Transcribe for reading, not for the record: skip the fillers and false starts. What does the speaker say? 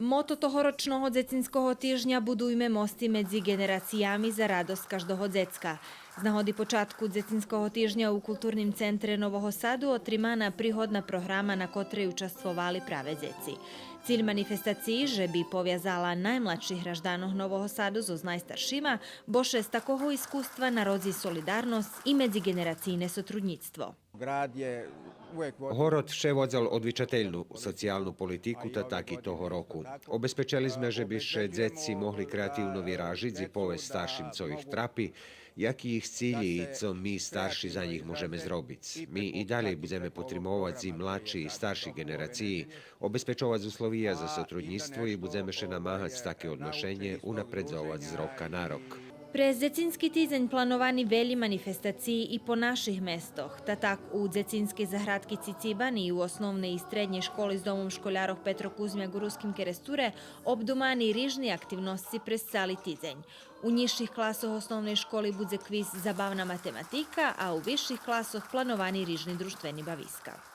Moto tohoročného Dzecinského týždňa Budujme mosty medzi generáciami za radosť každého decka. Z nahody počátku Dzecinského týždňa u kultúrnym centre Nového Sadu otrimána príhodná programa, na ktorej účastvovali práve deci. Cilj manifestácií, že by poviazala najmladších hraždánoch Nového Sadu so najstaršíma, boše z takého iskústva narodí solidarnosť i medzigeneracijne sotrudníctvo. Город ще водзал одвичательну соціальну політику та так і того року. Обезпечили sme, že by še dzetci mohli kreatívno vyrážiť i povesť starším, co ich trapi, jaký ich cíli i co my starší za nich môžeme zrobiť. My i dalej budeme potrimovať i mladší i starší generácii, obezpečovať uslovia za sotrudníctvo i budeme še namáhať také odnošenie, unapredzovať z roka na rok. Pre Dzecinski týždeň plánovaní veľa manifestácií i po našich mestoch. Tak u Dzecinskej zahradky Cicibani u osnovnej i strednej školy s domom školjárov Petro Kuzmjak u Ruskim Keresture obdumani rižni aktivnosti pre celý týždeň. U nižších klasoch osnovnej školy bude kvíz zabavná matematika, a u vyšších klasoch plánovaní rižni društveni baviska.